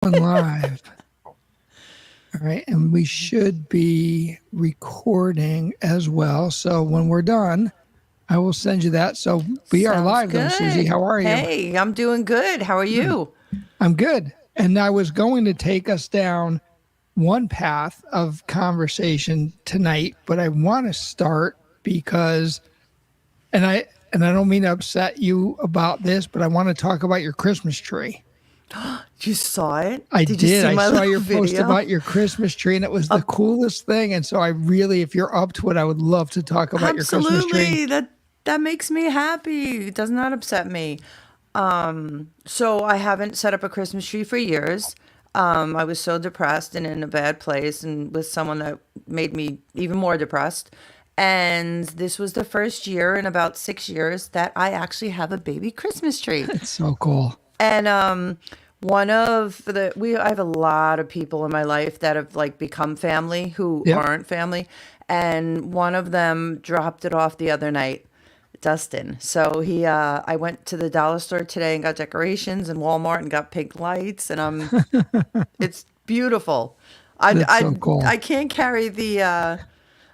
Live. All right. And we should be recording as well. So when we're done, I will send you that. So we are live though, Susie. How are you? Hey, I'm doing good. How are you? I'm good. And I was going to take us down one path of conversation tonight, but I want to start because, and I don't mean to upset you about this, but I want to talk about your Christmas tree. You saw it? I did. You see I saw your video? post about your Christmas tree, and it was the coolest thing. And so I really, if you're up to it, I would love to talk about your Christmas tree. Absolutely. That makes me happy. It does not upset me. So I haven't set up a Christmas tree for years. I was so depressed and in a bad place and with someone that made me even more depressed. And this was the first year in about 6 years that I actually have a baby Christmas tree. It's so cool. And I have a lot of people in my life that have like become family who aren't family. And one of them dropped it off the other night, Dustin. So I went to the dollar store today and got decorations and Walmart and got pink lights and it's beautiful. So cool. I can't carry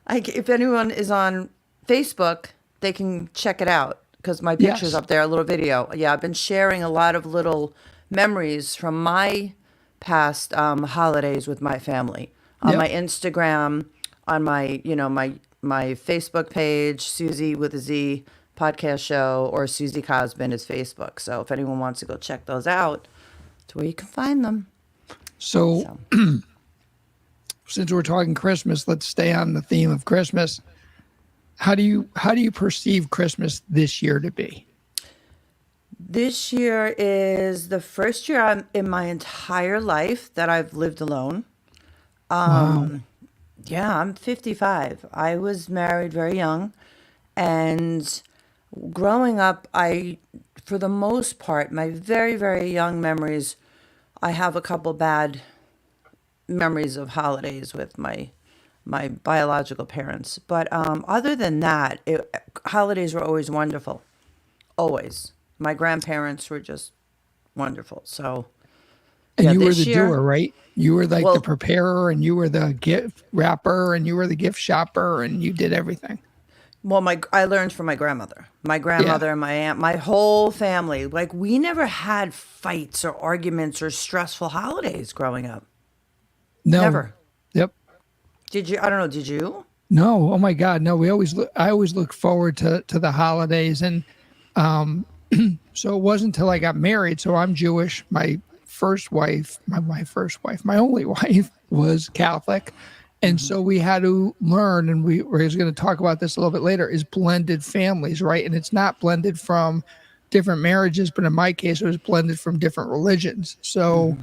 if anyone is on Facebook, they can check it out because my picture's up there, a little video. Yeah, I've been sharing a lot of little memories from my past holidays with my family on my Instagram, on my my Facebook page, Suzie with a Z podcast show, or Suzie Cosbin is Facebook. So if anyone wants to go check those out, it's where you can find them. So. Since we're talking Christmas, let's stay on the theme of Christmas. How do you perceive Christmas this year to be? This year is the first year in my entire life that I've lived alone. Wow. Yeah, I'm 55. I was married very young, and growing up, for the most part, my very, very young memories, I have a couple bad memories of holidays with my biological parents. But other than that, holidays were always wonderful. Always. My grandparents were just wonderful. So, and you were the doer, right? You were like the preparer, and you were the gift wrapper, and you were the gift shopper, and you did everything. Well, I learned from my grandmother. My grandmother and my aunt, my whole family. Like, we never had fights or arguments or stressful holidays growing up. No. Never. Yep. Did you? I don't know. Did you? No. Oh my God. No. I always look forward to the holidays, and so it wasn't until I got married. So I'm Jewish. My only wife was Catholic, and so we had to learn. And we're going to talk about this a little bit later. Is blended families, right? And it's not blended from different marriages, but in my case, it was blended from different religions. So.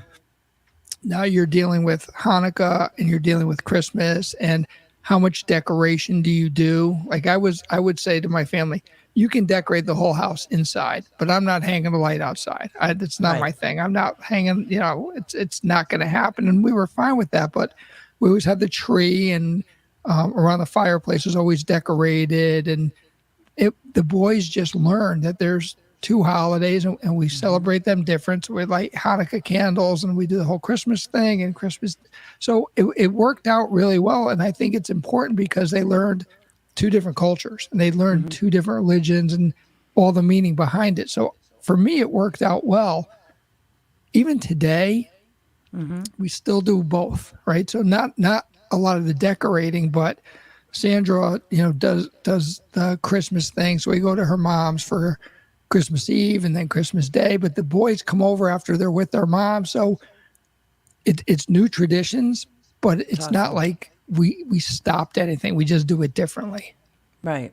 Now you're dealing with Hanukkah and you're dealing with Christmas, and how much decoration do you do? Like I would say to my family, you can decorate the whole house inside, but I'm not hanging a light outside. That's not my thing. I'm not hanging, it's not going to happen. And we were fine with that, but we always had the tree, and around the fireplace was always decorated. And the boys just learned that there's two holidays, and we celebrate them different. So we light Hanukkah candles, and we do the whole Christmas thing and Christmas. So it worked out really well. And I think it's important because they learned two different cultures, and they learned two different religions and all the meaning behind it. So for me, it worked out well. Even today, we still do both, right? So not a lot of the decorating, but Sandra, does the Christmas thing. So we go to her mom's for Christmas Eve and then Christmas Day, but the boys come over after they're with their mom. So it's new traditions, but it's not like we stopped anything. We just do it differently. Right.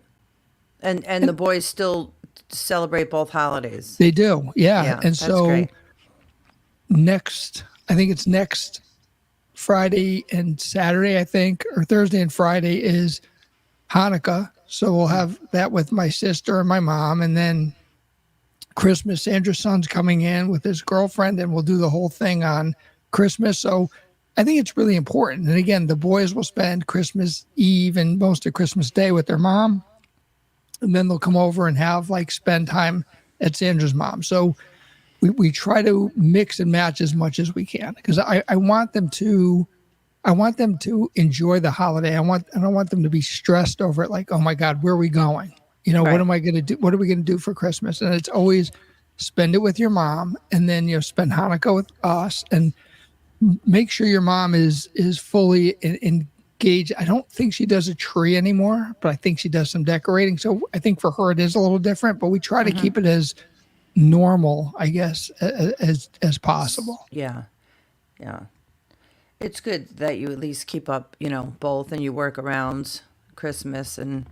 And the boys still celebrate both holidays. They do. Yeah. And so great. I think it's next Friday and Saturday, or Thursday and Friday is Hanukkah. So we'll have that with my sister and my mom, and then Christmas, Sandra's son's coming in with his girlfriend, and we'll do the whole thing on Christmas. So I think it's really important. And again, the boys will spend Christmas Eve and most of Christmas Day with their mom, and then they'll come over and spend time at Sandra's mom. So we try to mix and match as much as we can, because I want them to enjoy the holiday. I don't want them to be stressed over it, like, oh my God, where are we going? You know, what am I going to do? What are we going to do for Christmas? And it's always spend it with your mom, and then, you know, spend Hanukkah with us, and make sure your mom is fully engaged. I don't think she does a tree anymore, but I think she does some decorating. So I think for her it is a little different, but we try to keep it as normal, I guess, as possible. Yeah. Yeah. It's good that you at least keep up, you know, both, and you work around Christmas and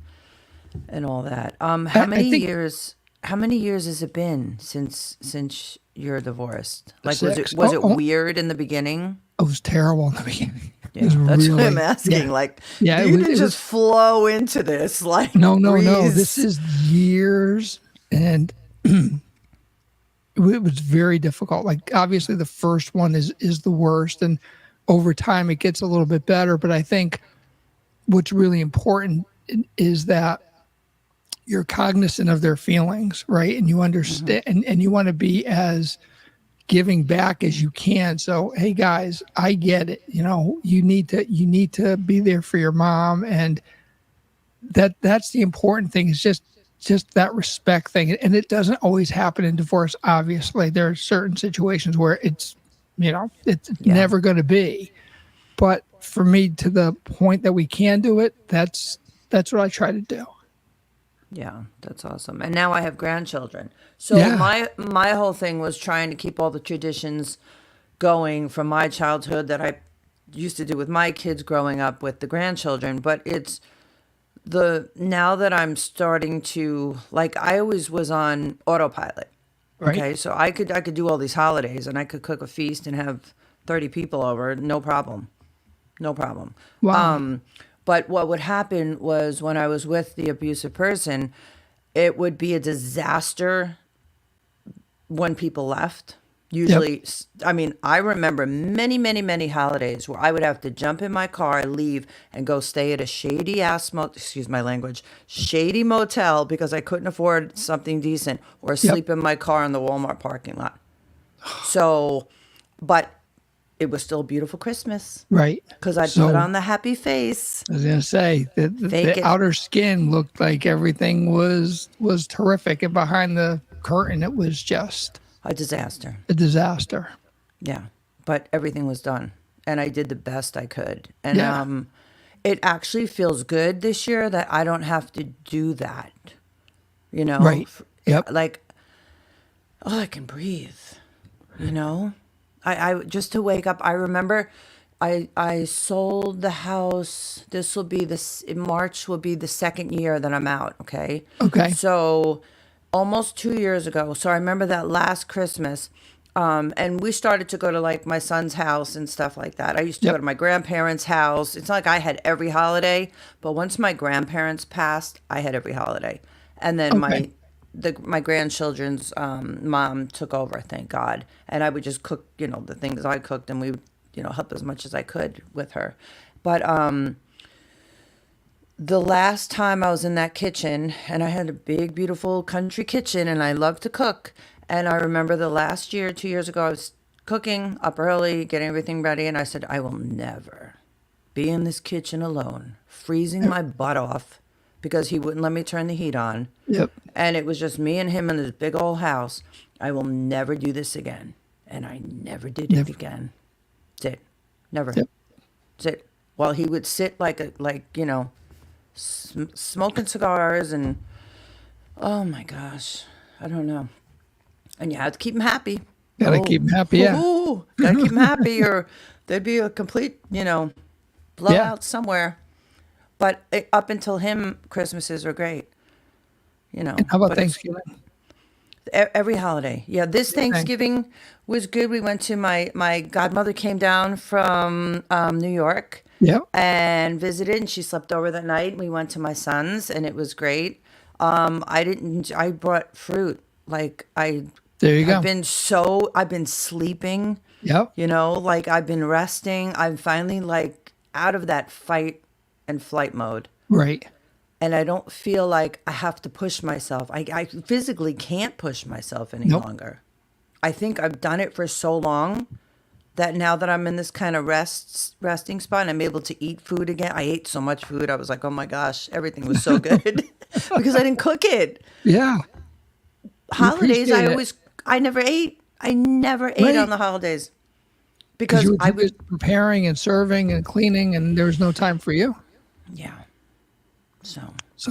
all that. How many years has it been since you're divorced? Like, 6. was it weird in the beginning? It was terrible in the beginning. Yeah, that's what I'm asking. Yeah. Like, yeah, you didn't just flow into this. Like, no. This is years, and it was very difficult. Like, obviously, the first one is the worst, and over time it gets a little bit better. But I think what's really important is that you're cognizant of their feelings, right? And you understand, and you want to be as giving back as you can. So, hey guys, I get it. You know, you need to be there for your mom, and that's the important thing. Is just that respect thing. And it doesn't always happen in divorce. Obviously, there are certain situations where it's, you know, it's never going to be. But for me, to the point that we can do it, that's what I try to do. Yeah, that's awesome. And now I have grandchildren. So my whole thing was trying to keep all the traditions going from my childhood that I used to do with my kids growing up with the grandchildren. But it's now that I'm starting to, like, I always was on autopilot. Right. Okay, so I could do all these holidays, and I could cook a feast and have 30 people over, no problem. Wow. But what would happen was, when I was with the abusive person, it would be a disaster when people left. Usually, I mean, I remember many, many, many holidays where I would have to jump in my car, leave, and go stay at a excuse my language, shady motel, because I couldn't afford something decent, or sleep in my car in the Walmart parking lot. So, but it was still a beautiful Christmas. Right. Because I put on the happy face. I was going to say, the outer skin looked like everything was terrific. And behind the curtain, it was just a disaster. Yeah. But everything was done. And I did the best I could. And it actually feels good this year that I don't have to do that. You know? Right. Yep. Like, I can breathe. You know? I just to wake up. I remember I sold the house. In March will be the second year that I'm out. Okay. So almost 2 years ago. So I remember that last Christmas, and we started to go to, like, my son's house and stuff like that. I used to go to my grandparents' house. It's not like I had every holiday, but once my grandparents passed, I had every holiday. And then my grandchildren's mom took over, thank God. And I would just cook, you know, the things I cooked, and we would, you know, help as much as I could with her. But the last time I was in that kitchen, and I had a big, beautiful country kitchen, and I love to cook. And I remember the last year, 2 years ago, I was cooking up early, getting everything ready, and I said, I will never be in this kitchen alone, freezing my butt off, because he wouldn't let me turn the heat on. Yep. And it was just me and him in this big old house. I will never do this again. And I never did it again. That's it. Never. Yep. That's it. While he would sit like you know, smoking cigars, and oh my gosh, I don't know. And you have to keep him happy. Gotta keep him happy, Gotta keep him happy, or there'd be a complete, you know, blowout somewhere. But up until him, Christmases were great. You know. And how about Thanksgiving? Every holiday. Yeah, this Thanksgiving was good. We went to my godmother came down from New York. And visited, and she slept over that night. We went to my son's, and it was great. I brought fruit. Like, there you go. I've been sleeping. Yep. You know, like, I've been resting. I'm finally, like, out of that fight and flight mode. Right. And I don't feel like I have to push myself. I physically can't push myself any longer. I think I've done it for so long that now that I'm in this kind of resting spot and I'm able to eat food again. I ate so much food. I was like, oh my gosh, everything was so good because I didn't cook it. Yeah. Holidays, I never ate. I never ate on the holidays because I was preparing and serving and cleaning, and there was no time for you. Yeah. So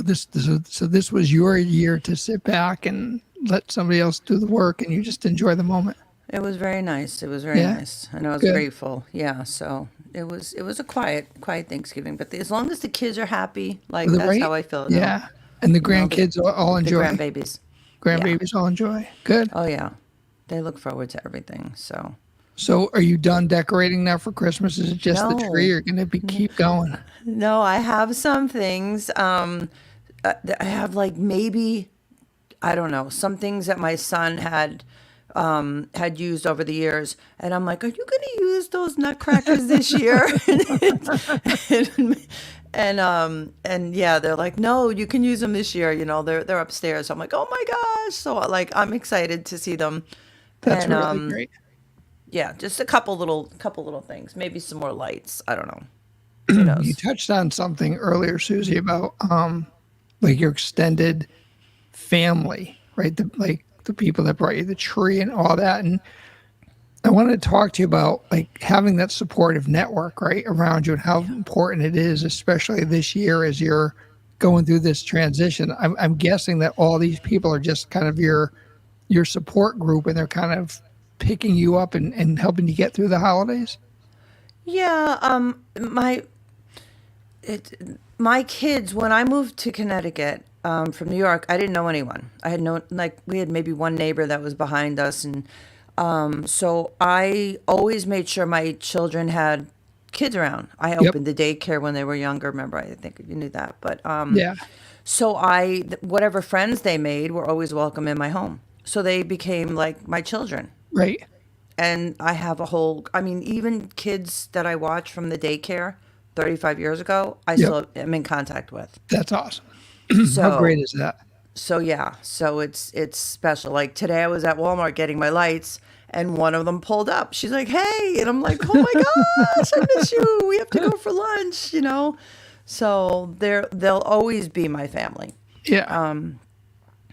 this was your year to sit back and let somebody else do the work, and you just enjoy the moment. It was very nice. It was very nice, and I was grateful. Yeah. So it was a quiet Thanksgiving, but as long as the kids are happy, like that's how I feel. Yeah. And the grandkids all enjoy. The grandbabies. Grandbabies all enjoy. Good. Oh yeah, they look forward to everything. So are you done decorating now for Christmas? Is it just the tree, or going to keep going? No, I have some things. I have like maybe, I don't know, some things that my son had used over the years, and I'm like, are you going to use those nutcrackers this year? and yeah, they're like, no, you can use them this year. You know, they're upstairs. So I'm like, oh my gosh! So like, I'm excited to see them. That's really great. Yeah, just a couple little things. Maybe some more lights. I don't know. Who knows? You touched on something earlier, Susie, about like your extended family, right? The people that brought you the tree and all that. And I wanted to talk to you about like having that supportive network right around you and how important it is, especially this year as you're going through this transition. I'm guessing that all these people are just kind of your support group, and they're kind of picking you up and helping you get through the holidays. Yeah, my kids, when I moved to Connecticut from New York, I didn't know anyone. I had we had maybe one neighbor that was behind us, and so I always made sure my children had kids around. I opened the daycare when they were younger. Remember, I think you knew that, but so whatever friends they made were always welcome in my home. So they became like my children. Right. And I have even kids that I watched from the daycare 35 years ago, I still am in contact with. That's awesome. So, how great is that? So yeah, so it's special. Like today I was at Walmart getting my lights, and one of them pulled up. She's like, hey, and I'm like, oh my gosh, I miss you. We have to go for lunch, you know? So they'll always be my family. Yeah.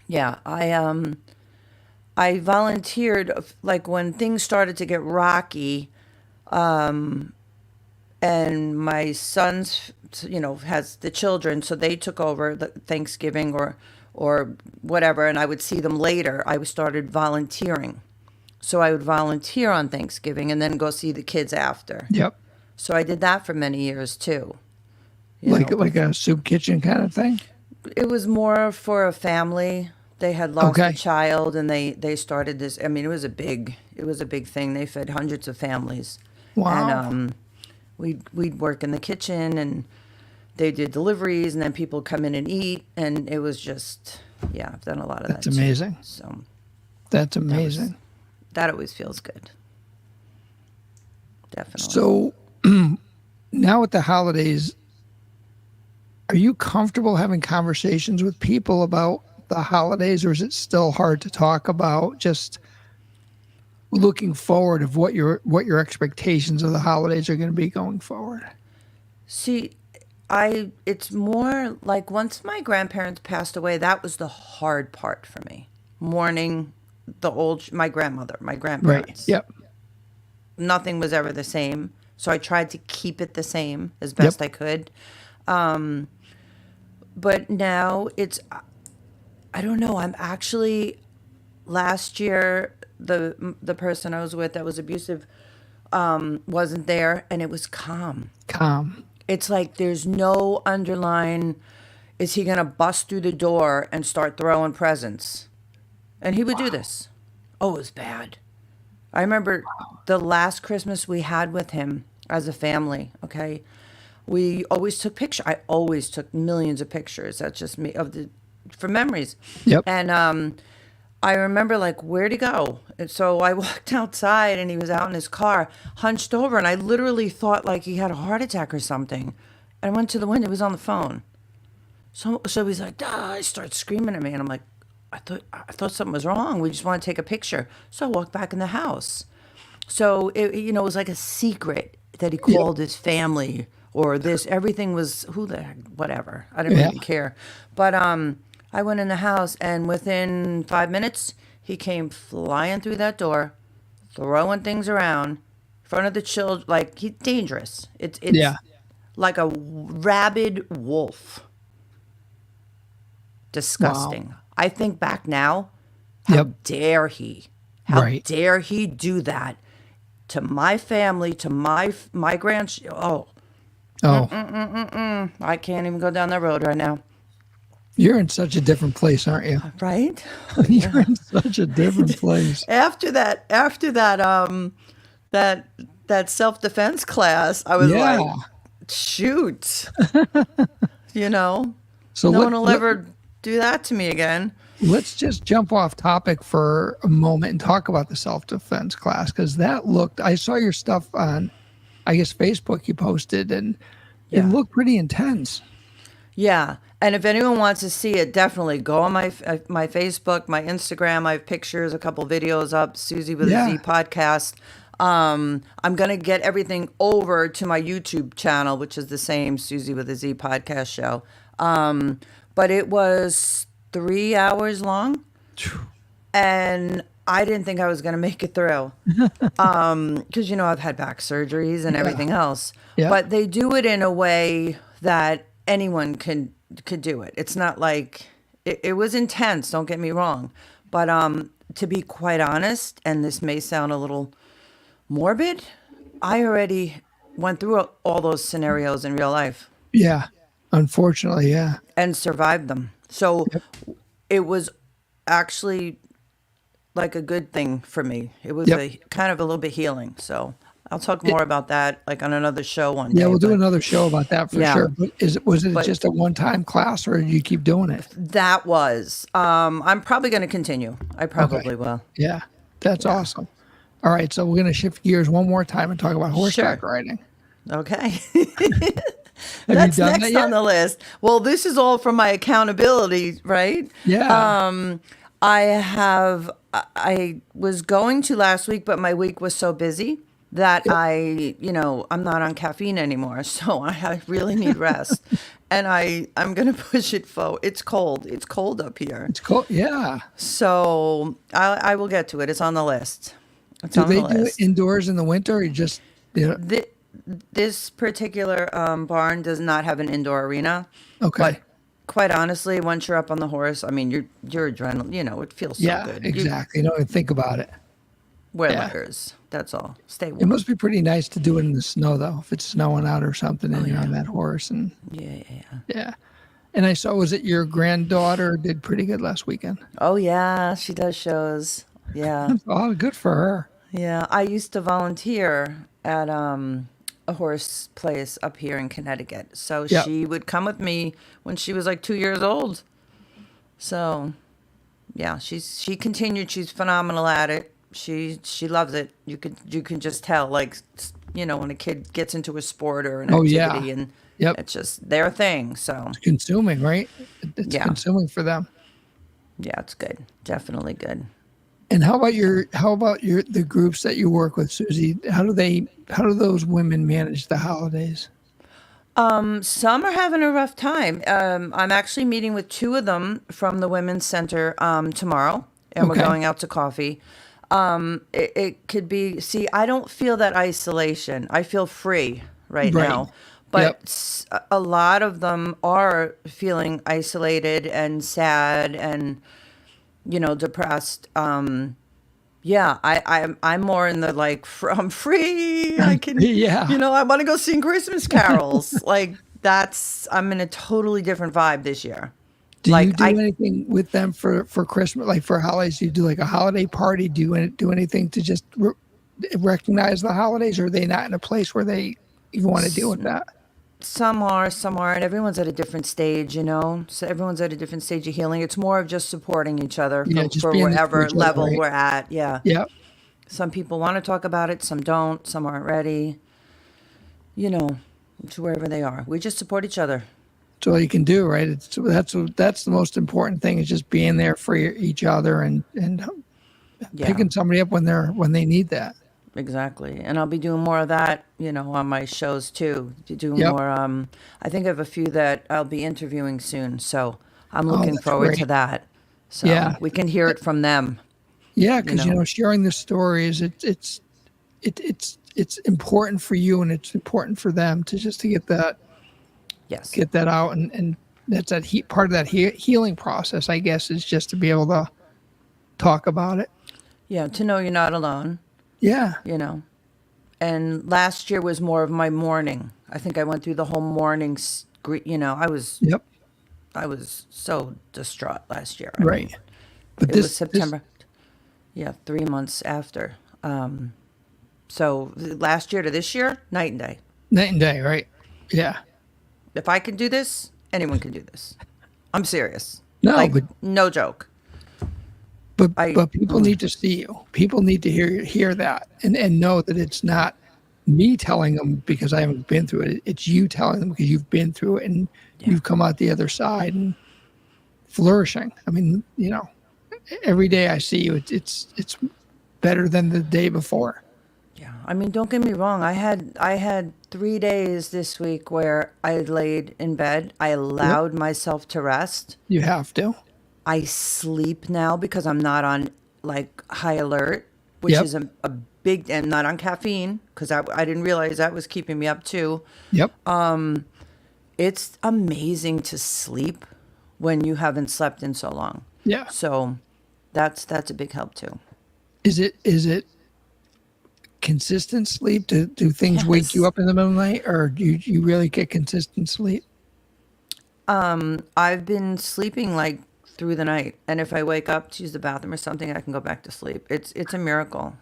Yeah, I volunteered like when things started to get rocky, and my son's, has the children, so they took over the Thanksgiving or whatever, and I would see them later. I started volunteering. So I would volunteer on Thanksgiving and then go see the kids after. Yep. So I did that for many years too. Like a soup kitchen kind of thing? It was more for a family. They had lost a child, and they started this. I mean, it was a big thing. They fed hundreds of families. Wow. And we'd work in the kitchen, and they did deliveries, and then people come in and eat, and it was just, I've done a lot of that. That's amazing. So that's amazing. That always feels good. Definitely. So now with the holidays, are you comfortable having conversations with people about the holidays, or is it still hard to talk about just looking forward of what your expectations of the holidays are going to be going forward? See, it's more like once my grandparents passed away, that was the hard part for me. Mourning my grandmother, my grandparents. Right. Yep. Nothing was ever the same. So I tried to keep it the same as best I could. But now I don't know. I'm actually, last year, the person I was with that was abusive wasn't there, and it was calm. Calm. It's like there's no underline, is he going to bust through the door and start throwing presents? And he would do this. Oh, it was bad. I remember the last Christmas we had with him as a family, okay? We always took pictures. I always took millions of pictures. That's just me, for memories. Yep. And I remember, like, where'd he go? And so I walked outside, and he was out in his car, hunched over, and I literally thought, like, he had a heart attack or something. And I went to the window. He was on the phone. So he's like, I start screaming at me, and I'm like, I thought something was wrong. We just want to take a picture. So I walked back in the house. So it was like a secret that he Yep. called his family or this. Everything was who the heck, whatever. I didn't Yeah. even care. But I went in the house, and within 5 minutes, he came flying through that door, throwing things around in front of the children. Like, he's dangerous. It's Yeah. like a rabid wolf. Disgusting. Wow. I think back now, how Yep. dare he? How Right. dare he do that to my family, to my grandchildren? Oh, Oh, I can't even go down that road right now. you're in such a different place, aren't you? Right? You're in such a different place. After that self-defense class, I was Yeah. like, shoot. So No one will ever do that to me again. let's just jump off topic for a moment and talk about the self-defense class, because I saw your stuff on, I guess, Facebook you posted, and it Yeah. looked pretty intense. Yeah, and if anyone wants to see it, definitely go on my Facebook, my Instagram. I have pictures, a couple videos up. Suzie with Yeah. a Z podcast. I'm gonna get everything over to my YouTube channel, which is the same Suzie with a Z podcast show. But it was 3 hours long, and I didn't think I was gonna make it through. Because I've had back surgeries and everything else. Yeah. But they do it in a way that anyone could do it. It's not like it was intense, don't get me wrong. But to be quite honest, and this may sound a little morbid, I already went through all those scenarios in real life Yeah. Unfortunately, yeah. and survived them. So it was actually like a good thing for me. It was Yep. a kind of a little bit healing. So I'll talk more about that like on another show one day. Yeah, we'll do but another show about that for Yeah. sure. But was it But- just a one-time class, or do you keep doing it? That was. I'm probably going to continue. I probably will. Yeah, that's awesome. All right, so we're going to shift gears one more time and talk about horseback riding. Okay. Have That's you done next that yet? on the list. Well, this is all from my accountability, right? Yeah. I was going to last week, but my week was so busy that I'm not on caffeine anymore. So I really need rest. And I'm going to push it forward. It's cold. It's cold up here. It's cool. Yeah. So I will get to it. It's on the list. It's Do on they the do it list. indoors in the winter, or you just, This particular barn does not have an indoor arena. okay. But quite honestly, once you're up on the horse, I mean, your adrenaline, it feels so Yeah, good. exactly. You don't even think about it. Wear Yeah. layers. That's all. Stay It warm. must be pretty nice to do it in the snow, though, if it's snowing out or something and you're on that horse. And Yeah. yeah. And I saw, was it your granddaughter did pretty good last weekend? Oh, yeah. She does shows. Yeah. Oh, good for her. Yeah. I used to volunteer at a horse place up here in Connecticut. So Yep. she would come with me when she was like 2 years old. So, yeah, she continued. She's phenomenal at it. She loves it. You can just tell, like, when a kid gets into a sport or an Oh, yeah. activity, and Yep. it's just their thing. So, Consuming, right? It's Yeah. consuming for them. yeah, it's good. Definitely good. And how about the groups that you work with, Susie? How do those women manage the holidays? Some are having a rough time. I'm actually meeting with two of them from the Women's Center tomorrow, and Okay. we're going out to coffee. It could be, see, I don't feel that isolation. I feel free right Right. now. But Yep. a lot of them are feeling isolated and sad and, depressed. Yeah, I'm more in the like, I'm free. I can, Yeah. I want to go sing Christmas carols. Like I'm in a totally different vibe this year. Do Like, you do I- anything with them for Christmas, like for holidays? Do you do like a holiday party? Do you do anything to just recognize the holidays, or are they not in a place where they even want to deal with that? Some are, and everyone's at a different stage, So everyone's at a different stage of healing. It's more of just supporting each other Yeah, for, just for being there whatever for each other, level right? we're at. Yeah. Yeah. Some people want to talk about it, some don't, some aren't ready. To wherever they are. We just support each other. all you can do, right? That's the most important thing, is just being there for each other and Yeah, picking somebody up when they need that. exactly. And I'll be doing more of that, on my shows too. To do Yep. more. I think I have a few that I'll be interviewing soon, so I'm Oh, looking that's forward to great. that. So Yeah. we can hear it from them. Yeah, You because know. sharing the stories, it's important for you, and it's important for them to Yes. get that out, and that's part of that healing process, I guess, is just to be able to talk about it. Yeah, to know you're not alone. Yeah. you know. And last year was more of my mourning. I think I went through the whole mourning. Yep. I was so distraught last year. Right. But It was September. Yeah, 3 months after. So last year to this year, night and day. Night and day, right? Yeah. If I can do this, anyone can do this. I'm serious. No, no joke. but people need to see you. People need to hear that and know that it's not me telling them because I haven't been through it. It's you telling them because you've been through it and you've come out the other side and flourishing. I mean, every day I see you, it's better than the day before. Yeah, I mean, don't get me wrong. I had 3 days this week where I laid in bed. I allowed myself to rest. You have to. I sleep now because I'm not on high alert, which is a big, and not on caffeine because I didn't realize that was keeping me up too. Yep. It's amazing to sleep when you haven't slept in so long. Yeah. So that's a big help too. Is it consistent sleep? Do things wake you up in the middle of the night, or do you really get consistent sleep? I've been sleeping through the night, and if I wake up to use the bathroom or something, I can go back to sleep. It's a miracle.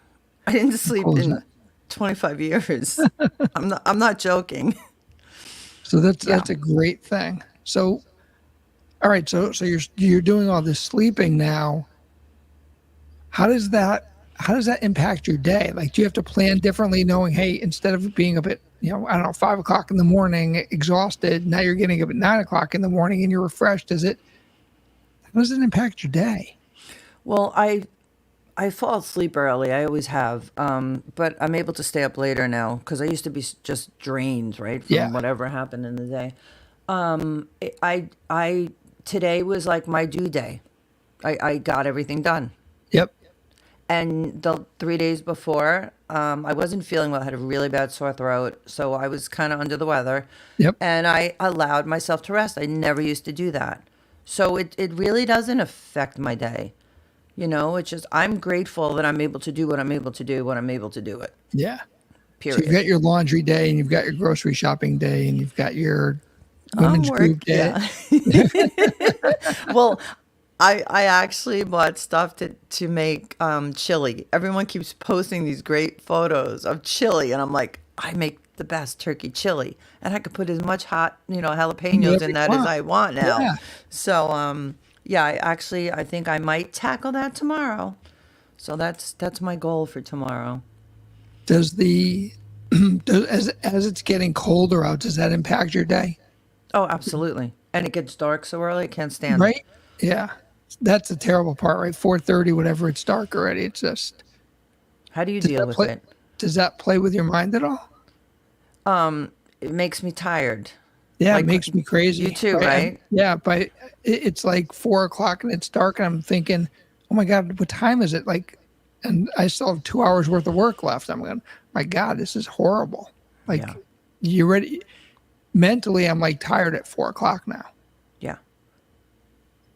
I didn't sleep in 25 years. I'm not joking. So that's a great thing. So, all right. So you're doing all this sleeping now. How does that impact your day? Do you have to plan differently, knowing, hey, instead of being up at 5 o'clock in the morning exhausted, now you're getting up at 9 o'clock in the morning and you're refreshed? How does it impact your day? Well, I fall asleep early. I always have, but I'm able to stay up later now because I used to be just drained, right, from whatever happened in the day. I today was like my due day. I got everything done. Yep. And the 3 days before, I wasn't feeling well. I had a really bad sore throat, so I was kind of under the weather. Yep. And I allowed myself to rest. I never used to do that. So it really doesn't affect my day. It's just I'm grateful that I'm able to do what I'm able to do when I'm able to do it. Yeah. Period. So you've got your laundry day, and you've got your grocery shopping day, and you've got your women's group day. Yeah. Well, I actually bought stuff to make chili. Everyone keeps posting these great photos of chili, and I'm like, I make the best turkey chili, and I could put as much hot, jalapenos in that as I want now. Yeah. So, I think I might tackle that tomorrow. So that's my goal for tomorrow. As it's getting colder out, does that impact your day? Oh, absolutely. And it gets dark so early, I can't stand it. Right? Yeah. That's the terrible part, right? 4:30, whatever, it's dark already. It's just. How do you deal with it? Does that play with your mind at all? It makes me tired. Yeah, it makes me crazy. You too, right? Yeah, but it's like 4 o'clock and it's dark, and I'm thinking, oh my God, what time is it? And I still have 2 hours worth of work left. I'm going, my God, this is horrible. You ready? Mentally, I'm tired at 4 o'clock now. Yeah.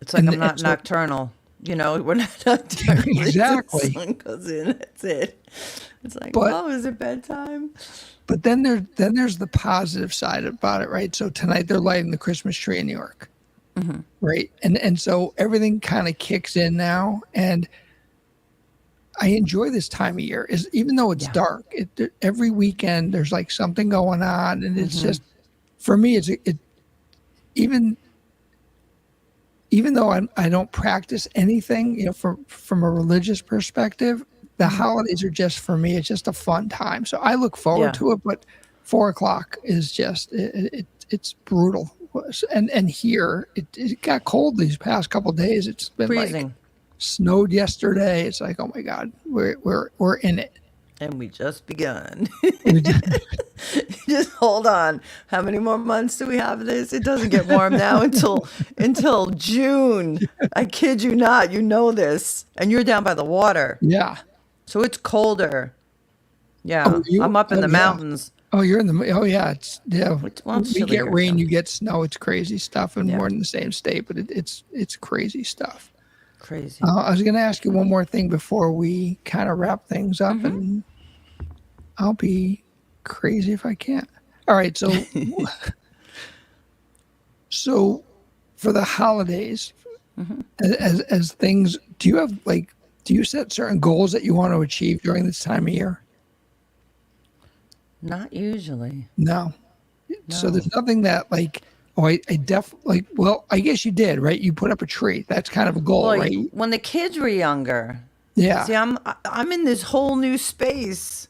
It's like I'm not nocturnal. We're not nocturnal. Exactly. The sun goes in, that's it. It's like, is it bedtime? But then there's the positive side about it, right? So tonight they're lighting the Christmas tree in New York, right? And so everything kind of kicks in now, and I enjoy this time of year. Even though it's dark, every weekend there's something going on, and it's just, for me, even though I don't practice anything, from a religious perspective, the holidays are just, for me, it's just a fun time. So I look forward to it, but 4 o'clock is just, it's brutal And here it got cold these past couple days. It's been like Freezing. snowed yesterday. It's like, oh my God, we're in it. And we just begun. We just- Just hold on. How many more months do we have of this? It doesn't get warm now until June. I kid you not. You know this. And you're down by the water. yeah. So it's colder. Yeah. Oh, I'm up in the yeah. mountains. Oh, you're in the. Oh, yeah. It's yeah. Well, it's We chilly get here, rain, so. you get snow. It's crazy stuff, and Yeah. we're in the same state, but it's crazy stuff. Crazy. I was going to ask you one more thing before we kind of wrap things up, and I'll be crazy if I can't. All right, so so for the holidays, as things, do you set certain goals that you want to achieve during this time of year? Not usually. No. So No. there's nothing that like, oh, I definitely, well, I guess you did, right? You put up a tree. That's kind of a goal, Well, right? when the kids were younger, Yeah. see, I'm in this whole new space.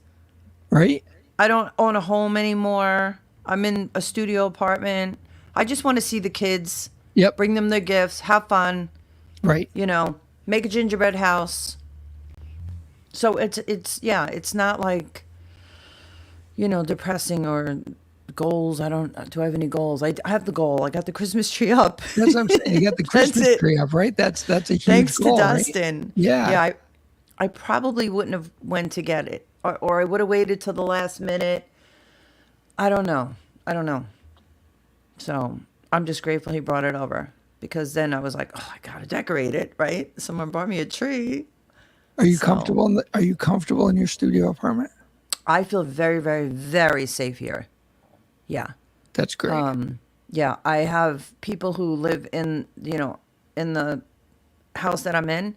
Right? I don't own a home anymore. I'm in a studio apartment. I just want to see the kids, Yep. bring them their gifts, have fun, Right. make a gingerbread house. So it's not like, depressing or goals. Do I have any goals? I have the goal. I got the Christmas tree up. That's what I'm saying. You got the Christmas it. tree up, right? That's a huge Thanks goal, to right? Dustin. Yeah. Yeah, I probably wouldn't have went to get it. Or I would have waited till the last minute. I don't know. So I'm just grateful he brought it over. Because then I was like, oh, I gotta decorate it, right? Someone brought me a tree. Are you So- comfortable? Are you comfortable in your studio apartment? I feel very, very, very safe here. Yeah. That's great. Yeah, I have people who live in the house that I'm in,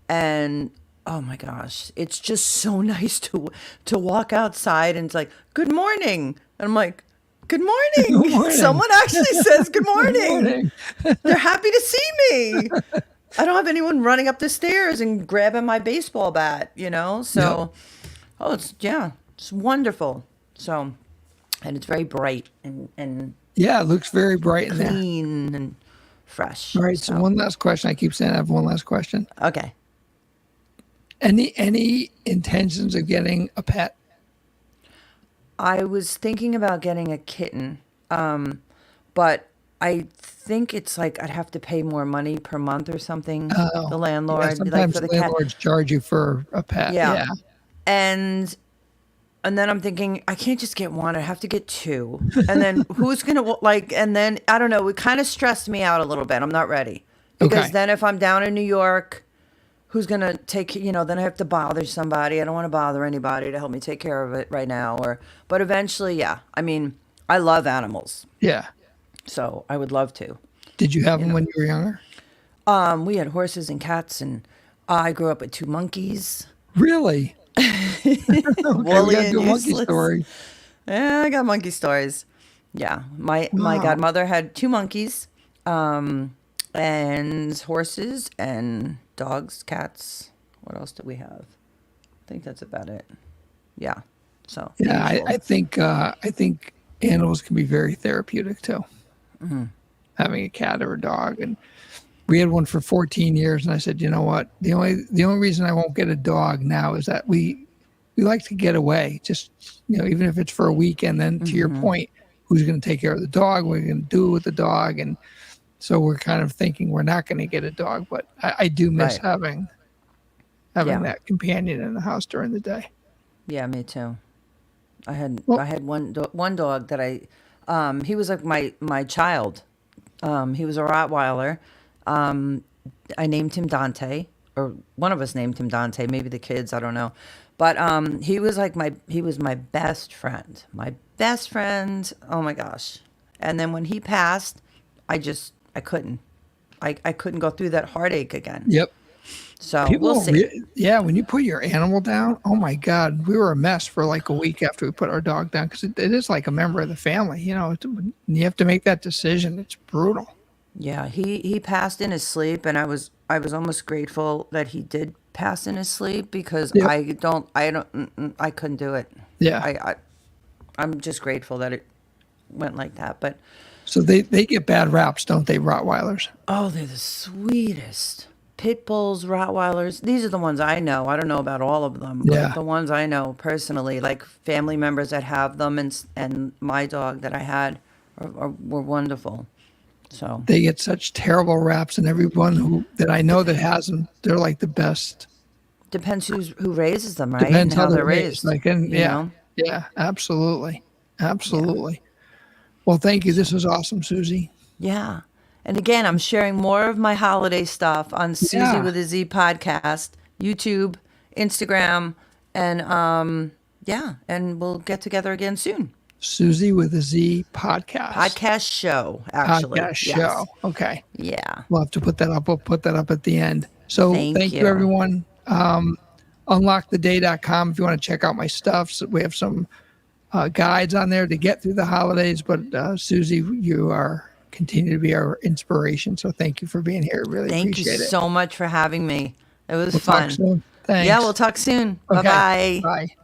and oh my gosh, it's just so nice to walk outside and it's like, good morning. And I'm like, good morning. Good morning. Someone actually says good morning. Morning. They're happy to see me. I don't have anyone running up the stairs and grabbing my baseball bat, So, it's wonderful. So, and it's very bright and Yeah, it looks very bright in there. clean and fresh. All right. So one last question. I keep saying I have one last question. Okay. Any intentions of getting a pet? I was thinking about getting a kitten, but I think it's like I'd have to pay more money per month or something. Oh, The landlord, Yeah, like sometimes for the cat. landlords charge you for a pet. Yeah. Yeah. And then I'm thinking, I can't just get one. I have to get two. And then who's going to and then I don't know. It kind of stressed me out a little bit. I'm not ready. Because Okay. then if I'm down in New York, who's going to take, then I have to bother somebody. I don't want to bother anybody to help me take care of it right now. But eventually, yeah. I mean, I love animals. Yeah. So I would love to. Did you have them when you were younger? We had horses and cats, and I grew up with two monkeys. Really? Okay, we Woolly gotta and do a monkey useless. story. Yeah, I got monkey stories. Yeah, my Wow. godmother had two monkeys, and horses and dogs, cats. What else do we have? I think that's about it. Yeah. So Yeah, usual. I think animals can be very therapeutic too. Mm-hmm. Having a cat or a dog, and we had one for 14 years, and I said, you know what? The only reason I won't get a dog now is that we like to get away, just even if it's for a week. And then to your point, who's going to take care of the dog? What are we going to do with the dog? And so we're kind of thinking we're not going to get a dog, but I do miss Right. having Yeah. that companion in the house during the day. Yeah, me too. I had Well- one dog that he was like my child. He was a Rottweiler. I named him Dante, or one of us named him Dante. Maybe the kids, I don't know. But he was my best friend. My best friend. Oh my gosh! And then when he passed, I couldn't. I couldn't go through that heartache again. Yep. So People we'll see. when you put your animal down, oh my God, we were a mess for like a week after we put our dog down, because it is like a member of the family. You have to make that decision. It's brutal. Yeah, he passed in his sleep, and I was almost grateful that he did pass in his sleep, because Yep. I couldn't do it. Yeah. I'm just grateful that went like that. But So they get bad raps, don't they, Rottweilers? oh, they're the sweetest. Pit bulls, Rottweilers. These are the ones I know. I don't know about all of them, but Yeah. the ones I know personally, like family members that have them, and my dog that I had were wonderful. So They get such terrible raps, and everyone that I know that has them, they're like the best. depends who raises them, right? Depends And how how they're raised. raised. Like, and you yeah, know? yeah, absolutely, absolutely. Well, thank you. This was awesome, Suzie. Yeah. And again, I'm sharing more of my holiday stuff on Suzie Yeah. with a Z podcast, YouTube, Instagram, and yeah, and we'll get together again soon. Suzie with a Z podcast. Podcast show, actually. Podcast Yes. show. Okay. Yeah. We'll have to put that up. We'll put that up at the end. So Thank you, you. everyone. Unlocktheday.com if you want to check out my stuff. So we have some guides on there to get through the holidays. But Suzie, you continue to be our inspiration. So thank you for being here. Really Thank you appreciate it. so much for having me. It was We'll fun. talk soon. Thanks. Yeah, we'll talk soon. Okay. Bye-bye. Bye.